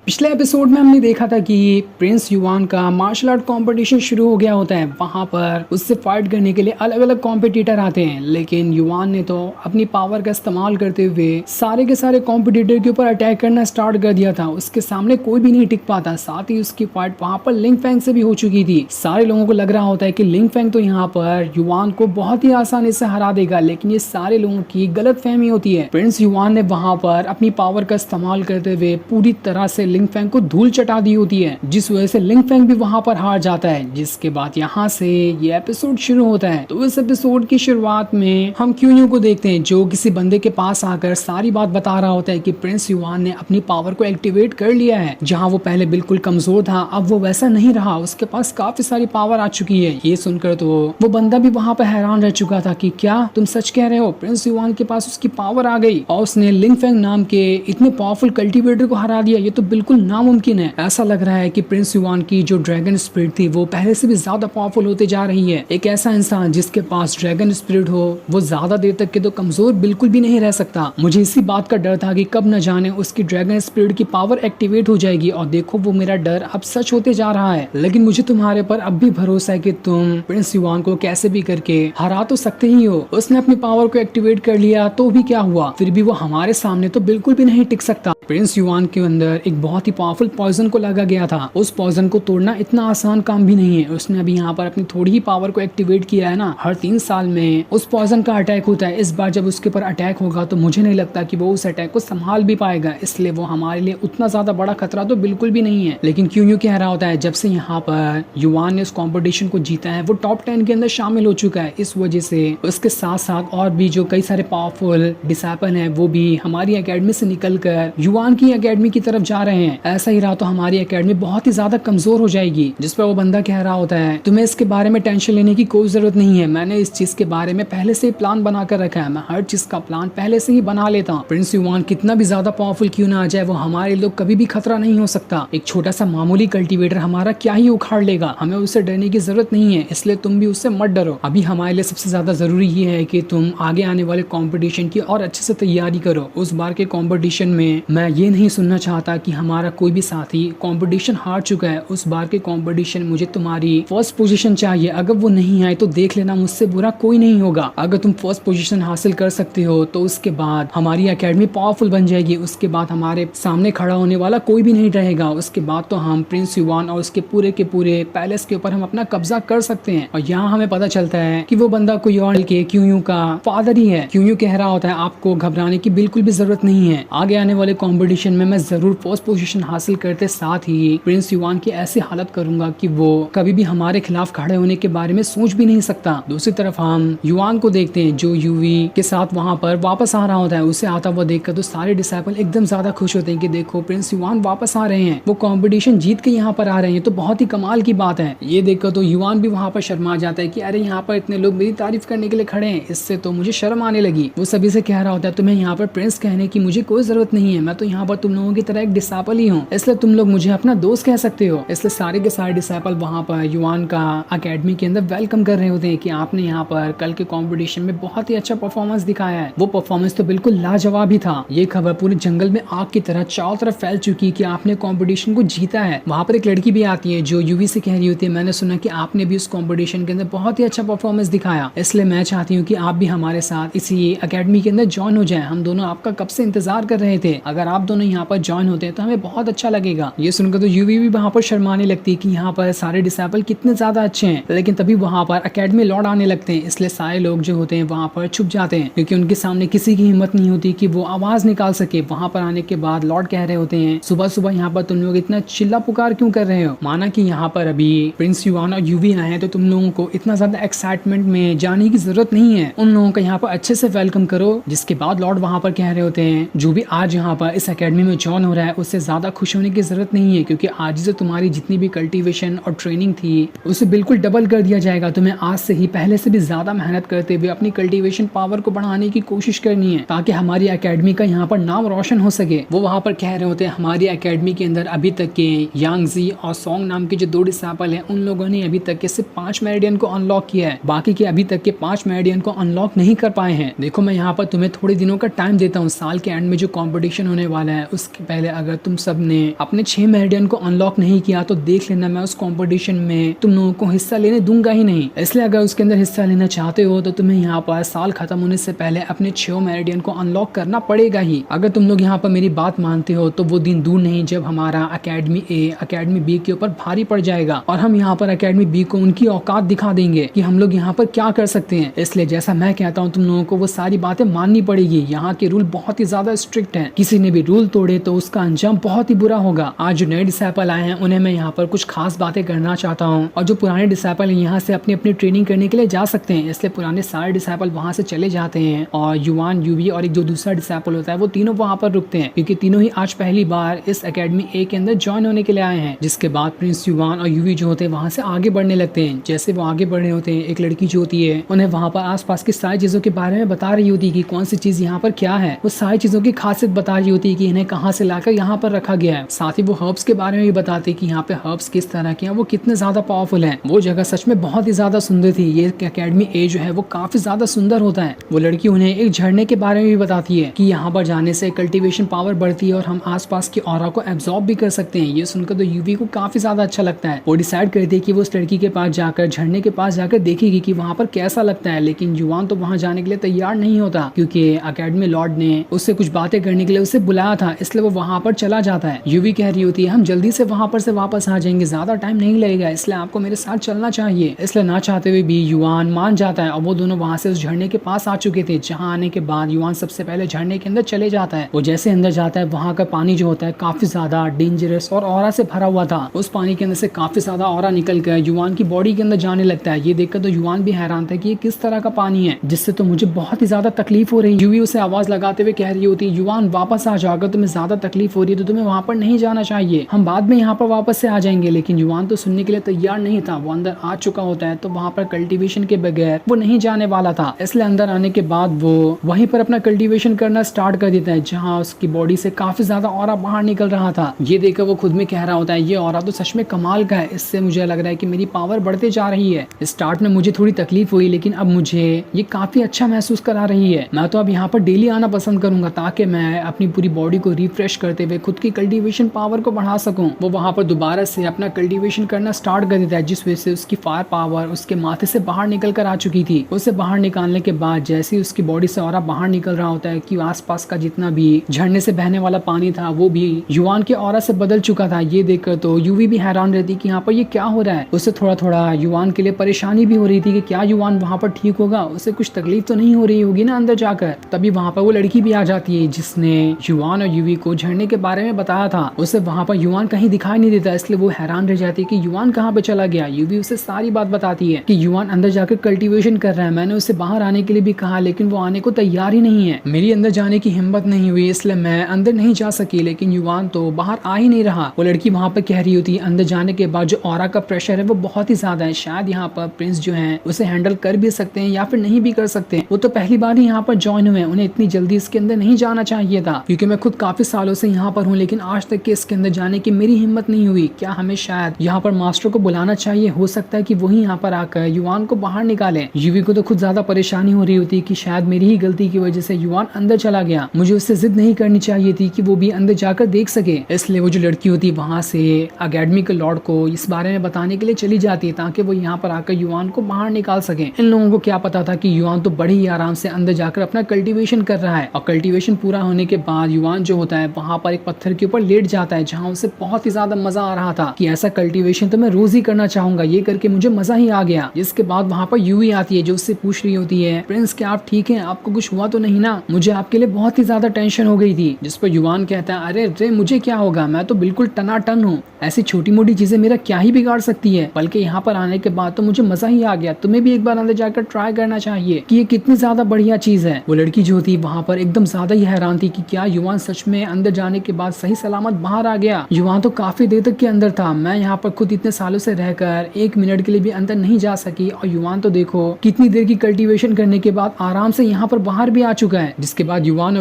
पिछले एपिसोड में हमने देखा था कि प्रिंस युवान का मार्शल आर्ट कंपटीशन शुरू हो गया होता है। वहां पर उससे फाइट करने के लिए अलग अलग कॉम्पिटिटर आते हैं, लेकिन युवान ने तो अपनी पावर का इस्तेमाल करते हुए सारे के सारे कॉम्पिटिटर के ऊपर अटैक करना स्टार्ट कर दिया था। उसके सामने कोई भी नहीं टिक पाता। साथ ही उसकी फाइट वहां पर लिंग फैंग से भी हो चुकी थी। सारे लोगों को लग रहा होता है कि लिंग फैंग तो यहाँ पर युवान को बहुत ही आसानी से हरा देगा, लेकिन ये सारे लोगों की गलत फहमी होती है। प्रिंस युवान ने वहां पर अपनी पावर का इस्तेमाल करते हुए पूरी तरह से लिंग फैंग को धूल चटा दी होती है, जिस वजह से लिंग फैंग भी वहां पर हार जाता है। जिसके बाद यहाँ से ये एपिसोड शुरू होता है। तो इस एपिसोड की शुरुआत में हम क्यून्यू को देखते हैं, जो किसी बंदे के पास आकर सारी बात बता रहा होता है कि प्रिंस युवान ने अपनी पावर को एक्टिवेट कर लिया है। जहाँ वो पहले बिल्कुल कमजोर था, अब वो वैसा नहीं रहा, उसके पास काफी सारी पावर आ चुकी है। ये सुनकर तो वो बंदा भी वहाँ पर हैरान रह चुका था कि क्या तुम सच कह रहे हो, प्रिंस युवान के पास उसकी पावर आ गई और उसने लिंग फैंग नाम के इतने पावरफुल कल्टिवेटर को हरा दिया। ये तो बिल्कुल नामुमकिन है। ऐसा लग रहा है कि प्रिंस युवान की जो ड्रैगन स्पिरिट थी वो पहले से भी ज्यादा पावरफुल होते जा रही है। एक ऐसा इंसान जिसके पास ड्रैगन स्पिरिट हो, वो ज्यादा देर तक के तो कमजोर बिल्कुल भी नहीं रह सकता। मुझे इसी बात का डर था कि कब न जाने उसकी ड्रैगन स्पिरिट की पावर एक्टिवेट हो जाएगी, और देखो वो मेरा डर अब सच होते जा रहा है। लेकिन मुझे तुम्हारे पर अब भी भरोसा है कि तुम प्रिंस युवान को कैसे भी करके हरा तो सकते ही हो। उसने अपनी पावर को एक्टिवेट कर लिया तो भी क्या हुआ, फिर भी वो हमारे सामने तो बिल्कुल भी नहीं टिक सकता। प्रिंस युवान के अंदर एक बहुत ही पावरफुल पॉइजन को लगा गया था। उस पॉइजन को तोड़ना इतना आसान काम भी नहीं है। उसने अभी यहाँ पर अपनी थोड़ी ही पावर को एक्टिवेट किया है ना। हर 3 साल में उस पॉइजन का अटैक होता है। इस बार जब उसके ऊपर अटैक होगा तो मुझे नहीं लगता कि वो उस अटैक को संभाल भी पाएगा, इसलिए वो हमारे लिए उतना ज्यादा बड़ा खतरा तो बिल्कुल भी नहीं है। लेकिन क्यों कह रहा होता है, जब से यहाँ पर युवान ने उस कॉम्पिटिशन को जीता है वो टॉप 10 के अंदर शामिल हो चुका है। इस वजह से उसके साथ साथ और भी जो कई सारे पावरफुल डिसाइपल हैं वो भी हमारी एकेडमी से निकलकर युवान की एकेडमी की तरफ जा रहे हैं। ऐसा ही रहा तो हमारी एकेडमी बहुत ही ज्यादा कमजोर हो जाएगी। जिस पर वो बंदा कह रहा होता है, तुम्हें इसके बारे में टेंशन लेने की कोई जरूरत नहीं है, मैंने इस चीज के बारे में पहले से ही प्लान बना कर रखा है। मैं हर चीज का प्लान पहले से ही बना लेता हूँ। प्रिंस युवान कितना भी ज्यादा पावरफुल क्यों ना आ जाए, वो हमारे लोग कभी भी खतरा नहीं हो सकता। एक छोटा सा मामूली कल्टीवेटर हमारा क्या ही उखाड़ लेगा, हमें उससे डरने की जरूरत नहीं है, इसलिए तुम भी उससे मत डरो। अभी हमारे लिए सबसे ज्यादा जरूरी ये है कि तुम आगे आने वाले कॉम्पिटिशन की और अच्छे से तैयारी करो। उस बार के कॉम्पिटिशन में मैं ये नहीं सुनना चाहता कि हमारा कोई भी साथी कंपटीशन हार चुका है। उस बार के कंपटीशन मुझे तुम्हारी फर्स्ट पोजीशन चाहिए। अगर वो नहीं आए तो देख लेना, मुझसे बुरा कोई नहीं होगा। अगर तुम फर्स्ट पोजीशन हासिल कर सकते हो तो उसके बाद हमारी एकेडमी पावरफुल बन जाएगी। उसके बाद हमारे सामने खड़ा होने वाला कोई भी नहीं रहेगा। उसके बाद तो हम प्रिंस युवान और उसके पूरे के पूरे पैलेस के ऊपर हम अपना कब्जा कर सकते हैं। और यहाँ हमें पता चलता है कि वो बंदा कोई और के क्यूयू का फादर ही है। क्यूयू कह रहा होता है, आपको घबराने की बिल्कुल भी जरूरत नहीं है। आगे आने वाले कॉम्पिटिशन में मैं जरूर फर्स्ट पोजीशन हासिल करते साथ ही प्रिंस युवान की ऐसी हालत करूंगा कि वो कभी भी हमारे खिलाफ खड़े होने के बारे में सोच भी नहीं सकता। दूसरी तरफ हम युवान को देखते हैं जो यूवी के साथ वहां पर वापस आ रहा होता है। उसे आता हुआ देखकर तो सारे डिसाइपल एकदम ज्यादा खुश होते हैं कि देखो प्रिंस युवान वापस आ रहे हैं, वो कंपटीशन जीत के यहाँ पर आ रहे हैं, तो बहुत ही कमाल की बात है। ये देखकर तो युवान भी वहां पर शर्मा जाता है कि अरे यहाँ पर इतने लोग मेरी तारीफ करने के लिए खड़े हैं, इससे तो मुझे शर्म आने लगी। वो सभी से कह रहा होता है, तुम्हें यहाँ पर प्रिंस कहने की मुझे कोई जरूरत नहीं है, मैं तो यहाँ पर तुम लोगों की तरह एक डिसाइपल ही हूँ, इसलिए तुम लोग मुझे अपना दोस्त कह सकते हो। इसलिए सारे के सारे डिसाइपल वहाँ पर युवान का एकेडमी के अंदर वेलकम कर रहे होते हैं कि आपने यहाँ पर कल के कंपटीशन में बहुत ही अच्छा परफॉर्मेंस दिखाया है। वो परफॉर्मेंस तो बिल्कुल लाजवाब ही था। ये खबर पूरे जंगल में आग की तरह चारों तरफ फैल चुकी कि आपने कंपटीशन को जीता है। वहाँ पर एक लड़की भी आती है जो यूवी से कह रही होती है, मैंने सुना कि आपने भी उस कंपटीशन के अंदर बहुत ही अच्छा परफॉर्मेंस दिखाया, इसलिए मैं चाहती हूँ कि आप भी हमारे साथ इसी एकेडमी के अंदर ज्वाइन हो जाए। हम दोनों आपका कब से इंतजार कर रहे थे, अगर आप दोनों यहाँ पर ज्वाइन होते हैं तो हमें बहुत अच्छा लगेगा। ये सुनकर तो यूवी भी वहाँ पर शर्माने लगती है कि यहाँ पर सारे डिसाइपल कितने ज्यादा अच्छे हैं। लेकिन तभी वहाँ पर एकेडमी लौट आने लगते हैं, इसलिए सारे लोग जो होते हैं वहाँ पर छुप जाते हैं, क्योंकि उनके सामने किसी की हिम्मत नहीं होती कि वो आवाज निकाल सके। वहाँ पर आने के बाद लॉर्ड कह रहे होते हैं, सुबह सुबह यहाँ पर तुम लोग इतना चिल्ला पुकार क्यों कर रहे हो, माना कि यहाँ पर अभी प्रिंस युवान और यूवी आए हैं तो तुम लोगों को इतना ज्यादा एक्साइटमेंट में जाने की जरूरत नहीं है, उन लोगों का यहाँ पर अच्छे से वेलकम करो। जिसके बाद लॉर्ड वहाँ पर कह रहे होते हैं, जो भी आज यहाँ पर इस एकेडमी में ज्वाइन हो रहा है उससे ज्यादा खुश होने की जरूरत नहीं है, क्योंकि आज से तुम्हारी जितनी भी कल्टीवेशन और ट्रेनिंग थी उसे बिल्कुल डबल कर दिया जाएगा। तुम्हें आज से ही पहले से भी ज्यादा मेहनत करते हुए अपनी कल्टीवेशन पावर को बढ़ाने की कोशिश करनी है, ताकि हमारी एकेडमी का यहाँ पर नाम रोशन हो सके। वो वहाँ पर कह रहे होते हैं, हमारी एकेडमी के अंदर अभी तक के यांगजी और सॉन्ग नाम के जो 2 डिसाइपल हैं, उन लोगों ने अभी तक के सिर्फ 5 मेरिडियन को अनलॉक किया है, बाकी के अभी तक के 5 मेरिडियन को अनलॉक नहीं कर पाए हैं। देखो मैं यहाँ पर तुम्हें थोड़े दिनों का टाइम देता हूँ, साल के एंड में जो कॉम्पिटिशन होने वाला है उसके पहले अगर तुम सब ने अपने 6 मेरिडियन को अनलॉक नहीं किया तो देख लेना मैं उस कंपटीशन में तुम लोगों को हिस्सा लेने दूंगा ही नहीं। इसलिए अगर उसके अंदर हिस्सा लेना चाहते हो तो तुम्हें यहाँ पर साल खत्म होने से पहले अपने 6 मेरिडियन को अनलॉक करना पड़ेगा ही। अगर तुम लोग यहाँ पर मेरी बात मानते हो तो वो दिन दूर नहीं जब हमारा अकेडमी ए अकेडमी बी के ऊपर भारी पड़ जाएगा और हम यहाँ पर अकेडमी बी को उनकी औकात दिखा देंगे कि हम लोग यहाँ पर क्या कर सकते हैं। इसलिए जैसा मैं कहता हूँ तुम लोगों को वो सारी बातें माननी पड़ेगी। यहाँ के रूल बहुत ही ज्यादा स्ट्रिक्ट हैं, किसी ने भी रूल तोड़े तो उसका अंजाम बहुत ही बुरा होगा। आज जो नए डिसाइपल आए हैं उन्हें मैं यहाँ पर कुछ खास बातें करना चाहता हूँ और जो पुराने डिसाइपल यहाँ से अपनी अपनी ट्रेनिंग करने के लिए जा सकते हैं, इसलिए पुराने सारे डिसाइपल वहाँ से चले जाते हैं और युवान, यूवी और एक जो दूसरा डिसाइपल होता है वो तीनों वहाँ पर रुकते हैं क्योंकि तीनों ही आज पहली बार इस अकेडमी ए के अंदर ज्वाइन होने के लिए आए हैं। जिसके बाद प्रिंस युवान और यूवी जो होते हैं वहाँ से आगे बढ़ने लगते हैं। जैसे वो आगे बढ़ रहे होते हैं एक लड़की जो होती है उन्हें वहाँ पर आसपास की सारी चीजों के बारे में बता रही होती है कि कौन सी चीज यहाँ पर क्या है। वो सारी चीजों की खासियत बता रही होती है कि इन्हें कहाँ से लाकर यहाँ पर रखा गया है। साथ ही वो हर्ब्स के बारे में भी बताते कि यहाँ पे हर्ब्स किस तरह के हैं, वो कितने ज्यादा पावरफुल हैं। वो जगह सच में बहुत ही ज्यादा सुंदर थी। ये अकेडमी ए जो है वो काफी ज्यादा सुंदर होता है। वो लड़की उन्हें एक झरने के बारे में भी बताती है कि यहाँ पर जाने से कल्टीवेशन पावर बढ़ती है और हम आसपास की ऑरा को एब्जॉर्ब भी कर सकते हैं। ये सुनकर तो यूवी को काफी ज्यादा अच्छा लगता है। वो डिसाइड करती है कि वो उस लड़की के पास जाकर झरने के पास जाकर देखेगी कि वहाँ पर कैसा लगता है। लेकिन युवान तो वहाँ जाने के लिए तैयार नहीं होता क्योंकि अकेडमी लॉर्ड ने उससे कुछ बातें करने के लिए उसे बुलाया था, इसलिए वो वहाँ पर चला जाता है। यूवी कह रही होती है हम जल्दी से वहाँ पर से वापस आ जाएंगे, ज्यादा टाइम नहीं लगेगा, इसलिए आपको मेरे साथ चलना चाहिए। इसलिए ना चाहते हुए भी युवान मान जाता है और वो दोनों वहाँ से उस झरने के पास आ चुके थे। जहाँ आने के बाद युवान सबसे पहले झरने के अंदर चले जाता है। वो जैसे अंदर जाता है वहाँ का पानी जो होता है काफी ज्यादा डेंजरस और ऑरा से भरा हुआ था। उस पानी के अंदर से काफी ज्यादा ऑरा निकल कर युवान की बॉडी के अंदर जाने लगता है। ये देखकर तो युवान भी हैरान था कि ये किस तरह का पानी है, जिससे तो मुझे बहुत ही ज्यादा तकलीफ हो रही है। यूवी उसे आवाज लगाते हुए कह रही होती है युवान वापस आ जाओ, अगर तुम्हें ज्यादा तकलीफ हो रही है तो तुम्हें वहाँ पर नहीं जाना चाहिए, हम बाद में यहाँ पर वापस से आ जाएंगे। लेकिन युवान तो सुनने के लिए तैयार नहीं था। वो अंदर आ चुका होता है तो वहाँ पर कल्टीवेशन के बगैर वो नहीं जाने वाला था। इसलिए अंदर आने के बाद वो वहीं पर अपना कल्टीवेशन करना स्टार्ट कर देता है जहाँ उसकी बॉडी से काफी ज्यादा ऑरा बाहर निकल रहा था। ये देखकर वो खुद में कह रहा होता है ये ऑरा तो सच में कमाल का है, इससे मुझे लग रहा है कि मेरी पावर बढ़ते जा रही है। स्टार्ट में मुझे थोड़ी तकलीफ हुई लेकिन अब मुझे ये काफी अच्छा महसूस करा रही है। मैं तो अब यहाँ पर डेली आना पसंद करूंगा ताकि मैं अपनी पूरी बॉडी को रिफ्रेश करते हुए खुद की कल्टीवेशन पावर को बढ़ा सकूं। वो वहाँ पर दोबारा से अपना कल्टीवेशन करना स्टार्ट कर देता है जिस वजह से उसकी फायर पावर उसके माथे से बाहर निकल कर आ चुकी थी। उसे बाहर निकालने के बाद जैसे ही उसकी बॉडी से ऑरा बाहर निकल रहा होता है कि आसपास का जितना भी झरने से बहने वाला पानी था वो भी युवान के ऑरा से बदल चुका था। ये देखकर तो यूवी भी हैरान रहती कि यहाँ पर ये क्या हो रहा है। उसे थोड़ा थोड़ा युवान के लिए परेशानी भी हो रही थी कि क्या युवान वहाँ पर ठीक होगा, उसे कुछ तकलीफ तो नहीं हो रही होगी ना अंदर जाकर। तभी वहाँ पर वो लड़की भी आ जाती है जिसने युवान और यूवी को झरने के बारे में बताया था। उसे वहाँ पर युवान कहीं दिखाई नहीं देता, इसलिए वो हैरान रह जाती है कि युवान कहाँ पे चला गया। यूवी उसे सारी बात बताती है कि युवान अंदर जाकर कल्टीवेशन कर रहा है, मैंने उसे बाहर आने के लिए भी कहा लेकिन वो आने को तैयार ही नहीं है। मेरी अंदर जाने की हिम्मत नहीं हुई इसलिए मैं अंदर नहीं जा सकी। लेकिन युवान तो बाहर आ ही नहीं रहा। वो लड़की वहाँ पर कह रही होती है अंदर जाने के बाद जो ऑरा का प्रेशर है वो बहुत ही ज्यादा है, शायद यहाँ पर प्रिंस जो है उसे हैंडल कर भी सकते हैं या फिर नहीं भी कर सकते। वो तो पहली बार ही यहाँ पर ज्वाइन हुए, उन्हें इतनी जल्दी इसके अंदर नहीं जाना चाहिए था क्योंकि मैं खुद काफी सालों से यहाँ पर हूँ लेकिन आज तक के इसके अंदर जाने की मेरी हिम्मत नहीं हुई। क्या हमें शायद यहाँ पर मास्टर को बुलाना चाहिए, हो सकता है कि वही यहाँ पर आकर युवान को बाहर निकाले। यूवी को तो खुद ज्यादा परेशानी हो रही होती कि शायद मेरी ही गलती की वजह से युवान अंदर चला गया, मुझे उससे जिद नहीं करनी चाहिए थी कि वो भी अंदर जाकर देख सके। इसलिए वो जो लड़की होती वहां से अकेडमी के लॉर्ड को इस बारे में बताने के लिए चली जाती है ताकि वो यहाँ पर आकर युवान को बाहर निकाल सके। इन लोगों को क्या पता था कि युवान तो बड़े ही आराम से अंदर जाकर अपना कल्टीवेशन कर रहा है और कल्टीवेशन पूरा होने के बाद युवान जो होता है वहां पर एक पत्थर के ऊपर लेट जाता है जहाँ उसे बहुत ही ज्यादा मजा आ रहा था कि ऐसा कल्टीवेशन तो मैं रोज ही करना चाहूंगा, ये करके मुझे मजा ही आ गया। जिसके बाद वहाँ पर यूवी आती है जो उससे पूछ रही होती है प्रिंस क्या आप ठीक हैं, आपको कुछ हुआ तो नहीं ना, मुझे आपके लिए बहुत ही ज्यादा टेंशन हो गई थी। जिस पर युवान कहता है अरे रे मुझे क्या होगा, मैं तो बिल्कुल टनाटन हूँ, ऐसी छोटी मोटी चीजें मेरा क्या ही बिगाड़ सकती है, बल्कि यहाँ पर आने के बाद तो मुझे मजा ही आ गया, तुम्हें भी एक बार अंदर जाकर ट्राई करना चाहिए कि ये कितनी ज्यादा बढ़िया चीज है। वो लड़की जो थी वहाँ पर एकदम ज्यादा ही हैरान थी कि क्या युवान सच में अंदर जाने के बाद सही सलामत बाहर आ गया। युवान तो काफी देर तक के अंदर था, मैं यहाँ पर खुद इतने सालों से रहकर 1 मिनट के लिए भी अंदर नहीं जा सकी और युवान तो देखो कितनी देर की कल्टीवेशन करने के बाद आराम से यहाँ पर बाहर भी आ चुका है। जिसके बाद युवान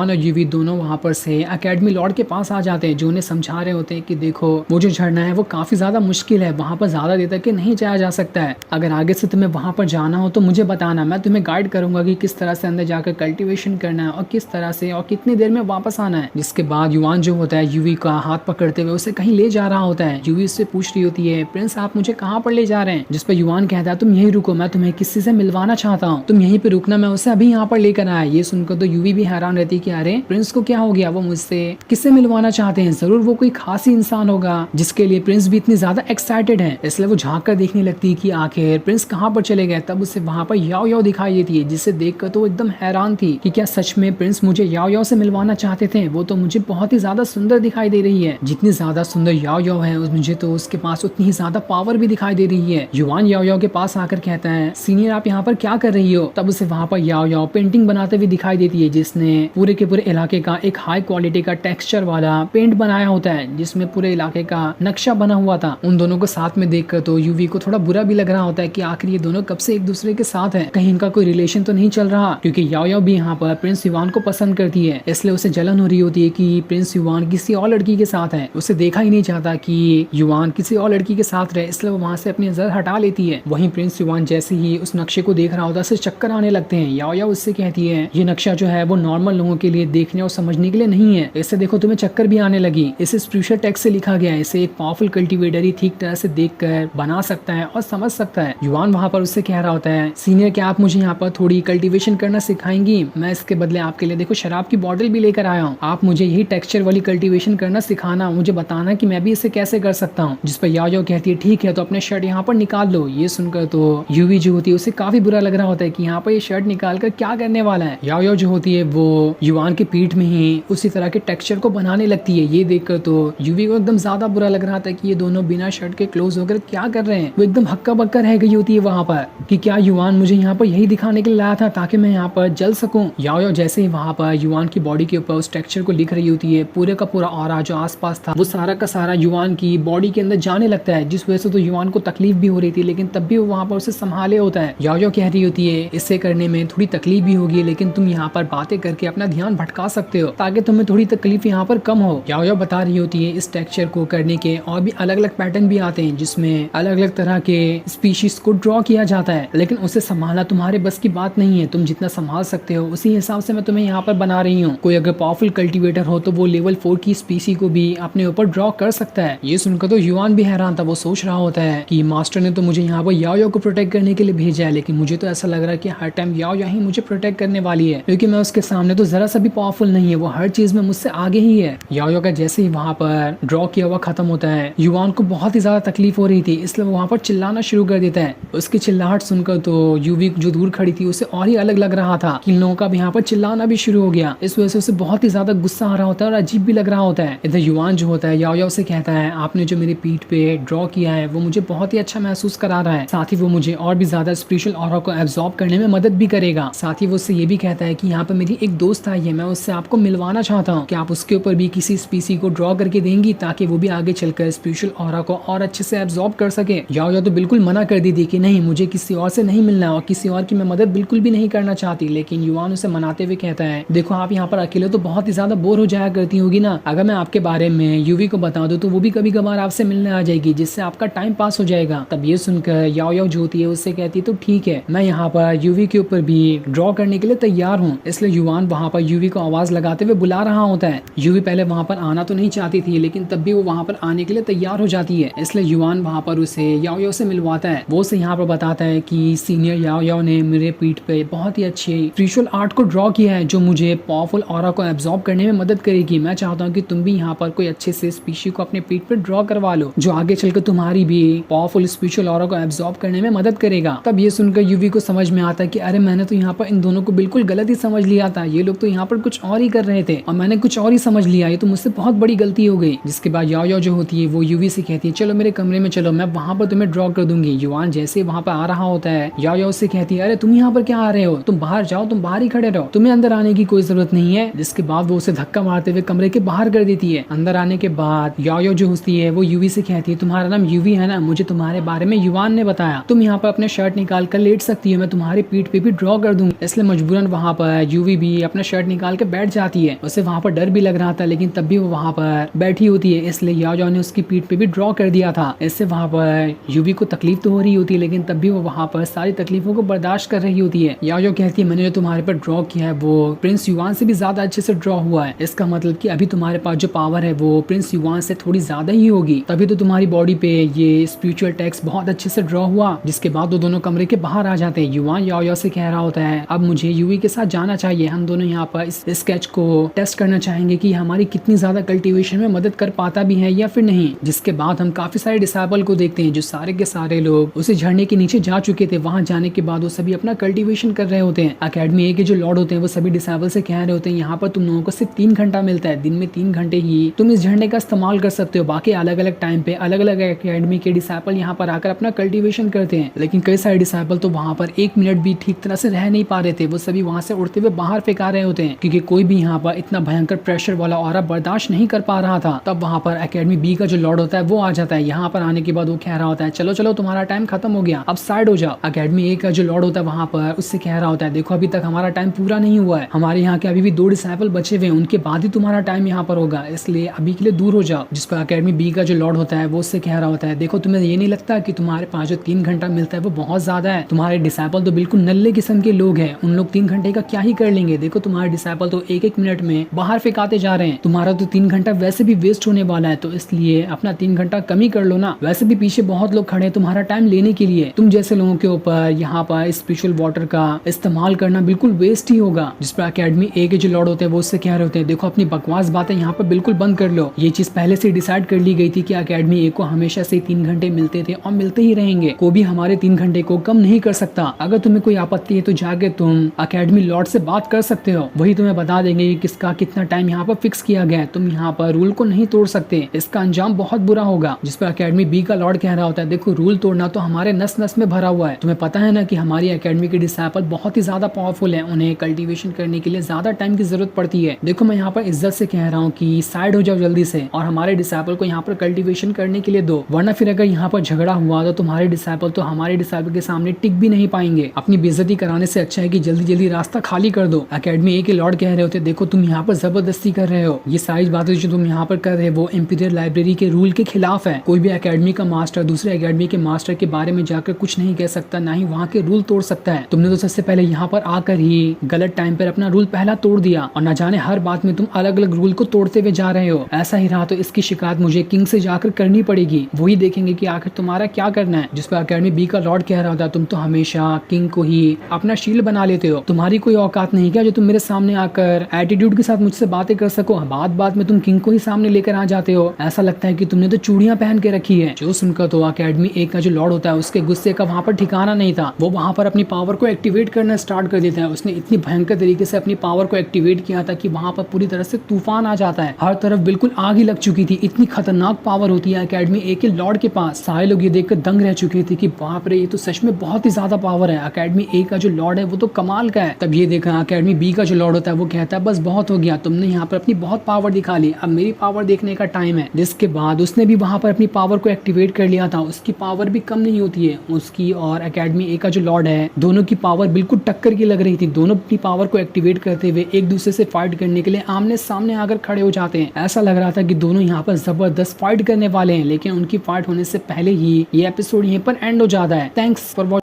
और यूवी दोनों वहाँ पर से अकेडमी लॉर्ड के पास आ जाते हैं जो उन्हें समझा रहे होते हैं कि देखो वो जो झरना है वो काफी ज्यादा मुश्किल है, वहाँ पर ज्यादा देर तक नहीं जाया जा सकता है, अगर आगे से तुम्हें वहाँ पर जाना हो तो मुझे बताना, मैं तुम्हें गाइड करूंगा कि किस तरह से अंदर जाकर कल्टीवेशन करना है और किस तरह से और कितनी देर में वापस आना है। जिसके इसके बाद युवान जो होता है यूवी का हाथ पकड़ते हुए उसे कहीं ले जा रहा होता है। यूवी उससे पूछ रही होती है, प्रिंस आप मुझे कहाँ पर ले जा रहे हैं? जिस पर युवान कहता है, तुम यहीं रुको, मैं तुम्हें किसी से मिलवाना चाहता हूँ, तुम यहीं पे रुकना, मैं उसे अभी यहाँ पर लेकर आया। ये सुनकर तो यूवी भी हैरान रहती है कि अरे प्रिंस को क्या हो गया, वो मुझसे किससे मिलवाना चाहते हैं, जरूर वो कोई खास इंसान होगा जिसके लिए प्रिंस भी इतनी ज्यादा एक्साइटेड है। इसलिए वो झांक कर देखने लगती है कि आखिर प्रिंस कहाँ पर चले गए। तब उसे वहाँ पर याओ याओ दिखाई देती है, जिसे देखकर तो वो एकदम हैरान थी कि क्या सच में प्रिंस मुझे याओ याओ से मिलवाना चाहते थे। वो तो मुझे बहुत ही ज्यादा सुंदर दिखाई दे रही है, जितनी ज्यादा सुंदर याओ याओ है मुझे तो उसके पास उतनी ही ज्यादा पावर भी दिखाई दे रही है। युवान याओ याओ के पास आकर कहता है, सीनियर आप यहाँ पर क्या कर रही हो? तब उसे वहाँ पर याओ याओ पेंटिंग बनाते हुए दिखाई देती है, जिसने पूरे के पूरे इलाके का एक हाई क्वालिटी का टेक्सचर वाला पेंट बनाया होता है, जिसमें पूरे इलाके का नक्शा बना हुआ था। उन दोनों को साथ में देखकर तो यूवी को थोड़ा बुरा भी लग रहा होता है कि आखिर ये दोनों कब से एक दूसरे के साथ हैं, कहीं इनका कोई रिलेशन तो नहीं चल रहा, क्योंकि याओ याओ भी यहाँ पर प्रिंस युवान को पसंद करती है। इसलिए उसे जलन हो रही होती है कि प्रिंस युवान किसी और लड़की के साथ है। उसे देखा ही नहीं चाहता कि युवान किसी और लड़की के साथ रहे, इसलिए वो वहाँ से अपनी नजर हटा लेती है। वहीं प्रिंस युवान जैसे ही उस नक्शे को देख रहा होता है उसे चक्कर आने लगते हैं। याओ याओ उससे कहती है, ये नक्शा जो है वो नॉर्मल लोगों के लिए देखने और समझने के लिए नहीं है, इससे देखो तुम्हें चक्कर भी आने लगी। इसे स्पेशल टेक्स्ट से लिखा गया है, इसे एक पावरफुल कल्टीवेटर ही ठीक तरह से देखकर बना सकता है और समझ सकता है। युवान वहाँ पर उससे कह रहा होता है, सीनियर क्या आप मुझे यहाँ पर थोड़ी कल्टीवेशन करना सिखाएंगी? मैं इसके बदले आपके लिए देखो शराब की बॉटल भी लेकर आया हूँ, आप मुझे यही टेक्सचर वाली कल्टीवेशन करना सिखाना, मुझे बताना कि मैं भी इसे कैसे कर सकता हूँ। जिस पर याओ याओ कहती है, ठीक है तो अपने शर्ट यहाँ पर निकाल लो। ये सुनकर तो यूवी जो होती है उसे काफी बुरा लग रहा होता है कि यहाँ पर ये शर्ट निकाल कर क्या करने वाला है। याओ याओ जो होती है वो युवान की पीठ में ही उसी तरह के टेक्सचर को बनाने लगती है। ये देखकर तो यूवी को एकदम ज्यादा बुरा लग रहा था कि ये दोनों बिना शर्ट के क्लोज होकर क्या कर रहे हैं। वो एकदम हक्का बक्का रह गई होती है वहाँ पर कि क्या युवान मुझे यहाँ पर यही दिखाने के लिए लाया था ताकि मैं यहाँ पर जल सकूं। याओ याओ जैसे ही वहाँ पर युवान की बॉडी के ऊपर उस टेक्सचर को लिख रही होती है, पूरे का पूरा ऑरा जो आसपास था वो सारा का सारा युवान की बॉडी के अंदर जाने लगता है, जिस वजह से तो युवान को तकलीफ भी हो रही थी, लेकिन तब भी वो वहाँ पर उसे संभाले होता है। याओ याओ कह रही होती है, इससे करने में थोड़ी तकलीफ भी होगी, लेकिन तुम यहाँ पर बातें करके अपना ध्यान भटका सकते हो ताकि तुम्हें थोड़ी तकलीफ यहाँ पर कम हो। याओ याओ बता रही होती है, इस टेक्सचर को करने के और भी अलग अलग पैटर्न भी आते हैं, जिसमें अलग अलग तरह के स्पीशीज को ड्रॉ किया जाता है, लेकिन उसे संभालना तुम्हारे बस की बात नहीं है। तुम जितना संभाल सकते हो उसी हिसाब से मैं तुम्हें यहाँ पर बना रही हूँ। कोई अगर पावरफुल कल्टीवेटर हो तो वो लेवल 4 की स्पीसी को भी अपने ऊपर ड्रॉ कर सकता है। ये सुनकर तो युवान भी हैरान था। वो सोच रहा होता है कि मास्टर ने तो मुझे यहाँ पर याओ याओ को प्रोटेक्ट करने के लिए भेजा है, लेकिन मुझे तो ऐसा लग रहा है कि हर टाइम याओ याओ ही मुझे प्रोटेक्ट करने वाली है, क्योंकि मैं उसके सामने तो जरा सा भी पावरफुल नहीं है, वो हर चीज में मुझसे आगे ही है। याओ याओ का जैसे ही वहाँ पर ड्रॉ किया हुआ खत्म होता है, युवान को बहुत ही ज्यादा तकलीफ हो रही थी, इसलिए वो वहाँ पर चिल्लाना शुरू कर देता है। उसकी चिल्लाहट सुनकर तो यूवी जो दूर खड़ी थी उसे और ही अलग लग रहा था कि इन लोगों का भी यहाँ पर चिल्लाना भी शुरू हो गया। इस वजह से उसे बहुत ही ज्यादा गुस्सा आ रहा होता है और अजीब भी लग रहा होता है। इधर युवान जो होता है याओ याओ से कहता है, आपने जो मेरी पीठ पे ड्रॉ किया है वो मुझे बहुत ही अच्छा महसूस करा रहा है, साथ ही वो मुझे और भी ज्यादा स्पिरिचुअल ऑरा को एब्जॉर्ब करने में मदद भी करेगा। साथ ही वो उससे ये भी कहता है कि यहाँ पर मेरी एक दोस्त आई है, मैं उससे आपको मिलवाना चाहता हूँ, कि आप उसके ऊपर भी किसी स्पीसी को ड्रॉ करके देंगी ताकि वो भी आगे चलकर स्पिरिचुअल ऑरा को और अच्छे से एब्जॉर्ब कर सके। याओ याओ तो बिल्कुल मना कर दी थी कि नहीं, मुझे किसी और से नहीं मिलना और किसी और की मैं मदद बिल्कुल भी नहीं करना चाहती, लेकिन युवान उसे मनाते हुए कहता है, देखो आप यहाँ पर अकेले तो बहुत ही ज्यादा बोर हो जाया करती होगी ना, अगर मैं आपके बारे में यूवी को बता दूं तो वो भी कभी कभार आपसे मिलने आ जाएगी, जिससे आपका टाइम पास हो जाएगा। तब ये सुनकर याओ याओ जो होती है उससे कहती है, तो ठीक है, मैं यहाँ पर यूवी के ऊपर भी ड्रॉ करने के लिए तैयार हूँ। इसलिए युवान वहाँ पर यूवी को आवाज लगाते हुए बुला रहा होता है। यूवी पहले वहाँ पर आना तो नहीं चाहती थी, लेकिन तब भी वो वहाँ पर आने के लिए तैयार हो जाती है। इसलिए युवान वहाँ पर उसे याओ याओ से मिलवाता है। वो उसे यहाँ पर बताता है कि सीनियर याओ याओ ने मेरे पीठ पे बहुत ही अच्छी स्पिरिचुअल आर्ट को ड्रॉ किया है जो मुझे पावरफुल ऑरा को एब्जॉर्ब करने में मदद करेगी। मैं चाहता हूँ कि तुम भी यहाँ पर कोई अच्छे से स्पीशी को अपने पीठ पे ड्रॉ करवा लो जो आगे चलकर तुम्हारी भी पावरफुल स्पिरिचुअल ऑरा को एब्जॉर्ब करने में मदद करेगा। तब ये सुनकर यूवी को समझ में आता है कि अरे मैंने तो यहाँ पर इन दोनों को बिल्कुल गलत ही समझ लिया था, ये लोग तो यहाँ पर कुछ और ही कर रहे थे और मैंने कुछ और ही समझ लिया, ये तो मुझसे बहुत बड़ी गलती हो गई। जिसके बाद याओ याओ जो होती है वो यूवी से कहती है, चलो मेरे कमरे में चलो, मैं वहाँ पर तुम्हें ड्रॉ कर दूंगी। युवान जैसे वहाँ पर आ रहा होता है, याओ याओ से कहती है, अरे तुम यहाँ पर क्या आ रहे हो, तुम बाहर जाओ, तुम बाहर ही खड़े रहो, तुम्हें अंदर आने की कोई जरूरत नहीं है। जिसके बाद वो उसे धक्का मारते हुए कमरे के बाहर कर देती है। अंदर आने के बाद याओ याओ जो होती है वो यूवी से कहती है, तुम्हारा नाम यूवी है ना, मुझे तुम्हारे बारे में युवान ने बताया, तुम यहाँ पर अपने शर्ट निकाल कर लेट सकती हो, मैं तुम्हारी पीठ पे भी ड्रॉ कर दूंगी। इसलिए मजबूरन वहाँ पर यूवी भी अपना शर्ट निकाल के बैठ जाती है। उसे वहाँ पर डर भी लग रहा था, लेकिन तब भी वो वहाँ पर बैठी होती है, इसलिए याओ याओ ने उसकी पीठ पे भी ड्रॉ कर दिया था। इससे वहाँ पर यूवी को तकलीफ तो हो रही होती है, लेकिन तब भी वो वहाँ पर सारी तकलीफों को बर्दाश्त कर रही होती है। याओ याओ कहती है, मैंने जो तुम्हारे पर ड्रॉ किया है वो प्रिंस युवान से भी ज्यादा अच्छे से ड्रॉ हुआ है, इसका मतलब कि अभी तुम्हारे पास जो पावर है वो प्रिंस युवान से थोड़ी ज्यादा ही होगी, तभी तो तुम्हारी बॉडी पे ये स्पिरिचुअल टैक्स बहुत अच्छे से ड्रॉ हुआ। जिसके बाद वो दोनों कमरे के बाहर आ जाते हैं। युवान याओ से कह रहा होता है अब मुझे यूवी के साथ जाना चाहिए, हम दोनों यहाँ पर इस स्केच को टेस्ट करना चाहेंगे कि हमारी कितनी ज्यादा कल्टीवेशन में मदद कर पाता भी है या फिर नहीं। जिसके बाद हम काफी सारे डिसेबल को देखते हैं जो सारे के सारे लोग उसे झरने के नीचे जा चुके थे। वहां जाने के बाद वो सभी अपना कल्टीवेशन कर रहे होते हैं। अकेडमी ए के जो लॉर्ड होते हैं वो सभी डिसेबल से कह रहे होते हैं यहाँ पर तुम लोगों को सिर्फ 3 घंटा मिलता है, दिन में 3 घंटे ही तुम इस झंडे का इस्तेमाल कर सकते हो। बाकी अलग अलग टाइम पे अलग अलग अकेडमी के डिसेबल यहाँ पर आकर अपना कल्टीवेशन करते हैं। लेकिन कई सारे डिसेबल तो वहां पर 1 मिनट भी ठीक तरह से रह नहीं पा रहे थे, वो सभी वहां से उड़ते हुए बाहर फेंका रहे होते हैं क्योंकि कोई भी यहाँ पर इतना भयंकर प्रेशर वाला ऑरा बर्दाश्त नहीं कर पा रहा था। तब वहां पर अकेडमी बी का जो लॉर्ड होता है वो आ जाता है। यहाँ पर आने के बाद वो कह रहा होता है चलो चलो तुम्हारा टाइम खत्म हो गया, अब साइड हो जाओ। अकेडमी ए का जो लॉर्ड होता है वहां पर उससे कह रहा होता है देखो अभी तक हमारा टाइम पूरा नहीं हुआ है, हमारे यहाँ के अभी भी 2 डिसेबल बचे हुए हैं, उनके बाद ही तुम्हारा टाइम यहाँ पर होगा, इसलिए अभी के लिए दूर हो जाओ। जिस पर अकेडमी बी का जो लॉर्ड होता है वो उससे कह रहा होता है देखो तुम्हें ये नहीं लगता कि तुम्हारे पास जो 3 घंटा मिलता है वो बहुत ज्यादा है, तुम्हारे डिसेबल तो बिल्कुल नल्ले किस्म के लोग हैं, उन लोग 3 घंटे का क्या ही कर लेंगे, देखो तुम्हारे डिसेबल तो 1-1 मिनट में बाहर फेंकाते जा रहे हैं, तुम्हारा तो 3 घंटा वैसे भी वेस्ट होने वाला है, तो इसलिए अपना 3 घंटा कम ही कर लो ना, वैसे भी पीछे बहुत लोग खड़े हैं तुम्हारा टाइम लेने के लिए, तुम जैसे लोगों के ऊपर यहाँ पर स्पेशल वाटर का इस्तेमाल करना बिल्कुल वेस्ट ही होगा। जिस पर अकेडमी ए के जो लॉर्ड होते हैं वो उससे कह रहे होते हैं देखो अपनी बकवास बातें यहाँ पर बिल्कुल बंद कर लो, ये चीज पहले से डिसाइड कर ली गई थी कि अकेडमी ए को हमेशा से 3 घंटे मिलते थे और मिलते ही रहेंगे, कोई भी हमारे 3 घंटे को कम नहीं कर सकता। अगर तुम्हें कोई आपत्ति है तो जाके तुम अकेडमी लॉर्ड से बात कर सकते हो, वही तुम्हें बता देंगे कि किसका कितना टाइम यहाँ पर फिक्स किया गया है, तुम यहाँ पर रूल को नहीं तोड़ सकते, इसका अंजाम बहुत बुरा होगा। जिस पर अकेडमी बी का लॉर्ड कह रहा होता है देखो रूल तोड़ना तो हमारे नस नस में भरा हुआ है, तुम्हें पता है ना कि हमारी अकेडमी के डिसेबल बहुत ही ज्यादा पावरफुल है, उन्हें कल्टीवेशन करने के लिए ज्यादा टाइम की जरूरत पड़ती है। देखो मैं यहाँ पर इज्जत से कह रहा हूँ कि साइड हो जाओ जल्दी से और हमारे डिसेबल को यहाँ पर कल्टीवेशन करने के लिए दो, वरना फिर अगर यहाँ पर झगड़ा हुआ तो तुम्हारे डिसेबल तो हमारे डिसेबल के सामने टिक भी नहीं पाएंगे। अपनी बेइज्जती कराने से अच्छा है कि जल्दी जल्दी रास्ता खाली कर दो। अकेडमी ए के लॉर्ड कह रहे होते देखो तुम यहाँ पर जबरदस्ती कर रहे हो, ये सारी बातें जो तुम यहाँ पर कर रहे हो वो इंपीरियल लाइब्रेरी के रूल के खिलाफ है। कोई भी अकेडमी का मास्टर दूसरे अकेडमी के मास्टर के बारे में जाकर कुछ नहीं कह सकता, ना ही वहाँ के रूल तोड़ सकता है। तुमने तो सबसे पहले यहाँ पर आकर ही गलत टाइम पर अपना रूल पहला तोड़ दिया और न जाने हर बात में तुम अलग अलग रूल को तोड़ते हुए जा रहे हो। ऐसा ही रहा तो इसकी शिकायत मुझे किंग से जाकर करनी पड़ेगी, वही देखेंगे कि आखिर तुम्हारा क्या करना है। जिस पर अकेडमी बी का लॉर्ड कह रहा था तुम तो हमेशा किंग को ही अपना शील्ड बना लेते हो, तुम्हारी कोई औकात नहीं क्या जो तुम मेरे सामने आकर एटीट्यूड के साथ मुझसे बातें कर सको, बात बात में तुम किंग को ही सामने लेकर आ जाते हो, ऐसा लगता है कि तुमने तो चूड़ियां पहन के रखी है। जो सुनकर तो अकेडमी एक का जो लॉर्ड होता है उसके गुस्से का वहां पर ठिकाना नहीं था, वो वहां पर अपनी पावर को एक्टिवेट करना स्टार्ट कर देता है। उसने इतनी भयंकर तरीके से अपनी पावर को एक्टिवेट किया था कि वहां पर पूरी तरह से तूफान आ जाता है, हर तरफ बिल्कुल आग ही लग चुकी थी, इतनी खतरनाक पावर होती है अकेडमी ए के लॉर्ड के पास। सारे लोग ये देखकर दंग रह चुके थे कि बाप रे ये तो सच में बहुत ही ज्यादा पावर है, अकेडमी ए का जो लॉर्ड है वो तो कमाल का है। तब ये देखा अकेडमी बी का जो लॉर्ड होता है वो कहता है बस बहुत हो गया, तुमने यहाँ पर अपनी बहुत पावर दिखा ली, अब मेरी पावर देखने का टाइम है। जिसके बाद उसने भी वहां पर अपनी पावर को एक्टिवेट कर लिया था, उसकी पावर भी कम नहीं होती है, उसकी और अकेडमी ए का जो लॉर्ड है दोनों की पावर बिल्कुल टक्कर की लग रही थी। दोनों अपनी पावर को एक्टिवेट करते हुए एक दूसरे से फाइट करने के लिए आमने सामने आकर खड़े हो जाते हैं। ऐसा लग रहा था कि दोनों यहाँ पर जबरदस्त फाइट करने वाले हैं, लेकिन उनकी फाइट होने से पहले ही ये एपिसोड यहीं पर एंड हो जाता है। Thanks for watching.